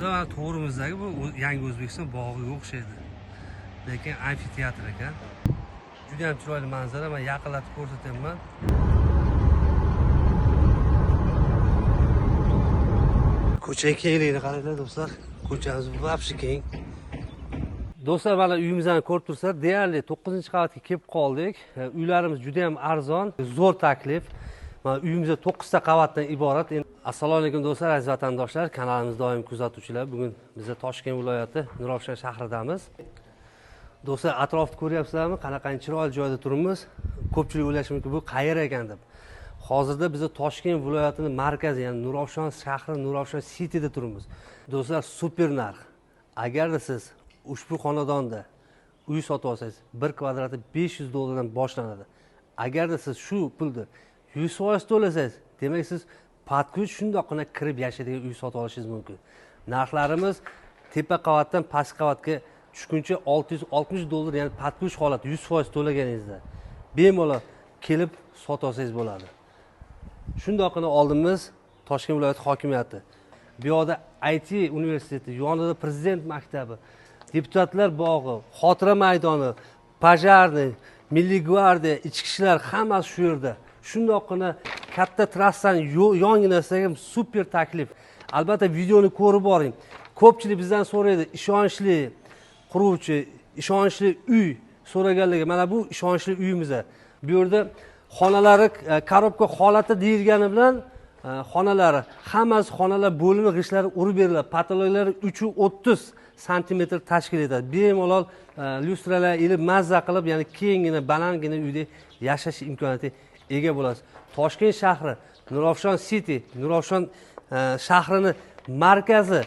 To'g'rimizdagi bu yangi O'zbekiston bog'iga o'xshaydi. Lekin amfiteatr ekan. Juda ham chiroyli manzara. Men yaqinlatib ko'rsataman. Ko'cha kengligini qaranglar do'stlar. Ko'chamiz vobshe keng. Do'stlar, mana uyimizni ko'rib tursa, deyarli 9-qavatga kelib qoldik. Uylarimiz juda ham arzon, zo'r taklif. Mana uyimizda 9 ta qavatdan iborat. Assalomu alaykum do'stlar, aziz vatandoshlar, kanalimiz doim kuzatuvchilar. Bugun biz Toshkent viloyati Nurafshon shahridamiz. Do'stlar, atrofni ko'ryapsizlarmi? Qanaqangi chiroyli joyda turibmiz. Ko'pchilik o'ylashi mumkin, bu qayerda ekan deb. Hozirda biz Toshkent viloyatining markazi, ya'ni Nurafshon shahri, Nurafshon Cityda turibmiz. Do'stlar, super narx. Agarda siz ushbu xonadonda uy sotib olsangiz, 1 kvadrati $500 dan boshlanadi. Agarda siz shu pulni 100% to'lasangiz, demak siz patkuch shundoqqina kirib yashaydigan uy sotib olishingiz mumkin. Narxlarimiz tepa qavatdan past qavatga tushguncha $660, ya'ni patkuch holat 100% to'laganingizda bemalol kelib sotib olsangiz bo'ladi. Shundoqqina oldimiz Toshkent viloyati hokimiyati. Bu yoqda IT universiteti, yonida prezident maktabi, deputatlar bog'i, xotira maydoni, pojarniy, milliy gvardiya, ichki ishlar hammasi shu yerda. Shundoqqina katta trassaning yonginasidagi super taklif. Albatta videoni ko'rib boring. Ko'pchilik bizdan so'raydi, ishonchli quruvchi, ishonchli uy so'raganligi. Mana bu ishonchli uyimiz. Bu yerda xonalari korobka holati deyilgani bilan xonalari, hammasi xonalar bo'limi g'ishlari urib beriladi. Patologlari 330 sm tashkil etadi. Bemalol lyustralar ilib mazza qilib, ya'ni kengina, balandgina uyda yashash imkoniyati ega bo'lasiz. Toshkent shahri, Nurafshon City, Nurafshon shahrining markazi,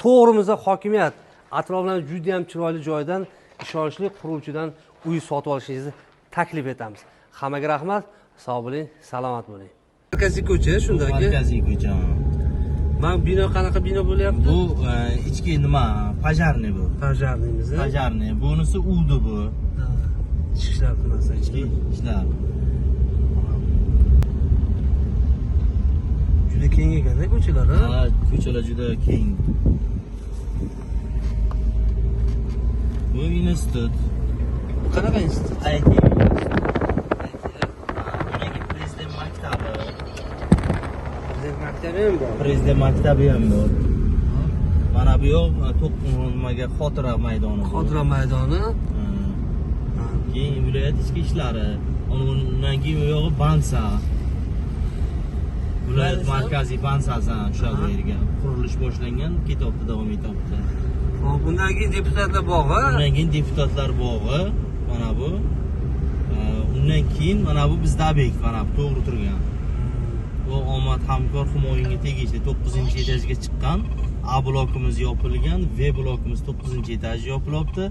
to'g'rimizda hokimiyat. Atroflarni juda ham chiroyli joydan, ishonchli quruvchidan uy sotib olishingizni taklif etamiz. Hammaga rahmat, sog' bo'ling, salomat bo'ling. Markaziy ko'cha shundaki. Markaziy ko'cha. Mana bino qanaqa bino bo'lyapti? Bu ichki nima? Pojarniy bu. Pojarniymiz. Pojarniy. Bunisi uvdi bu. Ichki ishlar nimasi? Ichki ishlar. Juda keng ekan-da ko'chalar, ha? Ko'chalar juda keng. Bu institut. Qanaqa institut? IT. Prezident maktabi. Prezident maktabi ham bor. Prezident maktabi ham bor. Mana bu yoq nimaga xotira maydoni. Xotira maydoni. Keyin viloyat ichki ishlari. Undan keyin bu yog'i bansa. Viloyat markaziy bansasi o'sha yerga qurilish boshlangan, ketyapti, davom etyapti. Hop, bundan keyin deputatlar bog'i. Undan keyin deputatlar bog'i, mana bu. Undan keyin mana bu bizda obyekt, mana bu to'g'ri turgan. Bu Omad Hamkor himoyinga tegishli 9-etajga chiqqan. A blokimiz yopilgan, V blokimiz 9-etaj yopilyapti.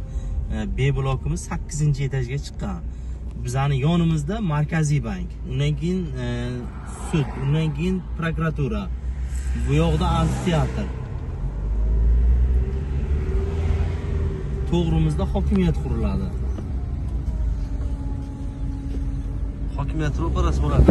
B blokimiz 8-etajga chiqqan. Bizning yonimizda Markaziy bank, undan keyin sud, undan keyin prokuratura. Bu yoqda amfiteatr. To'g'rimizda hokimiyat quriladi. Hokimiyat ro'parasi bo'ladi.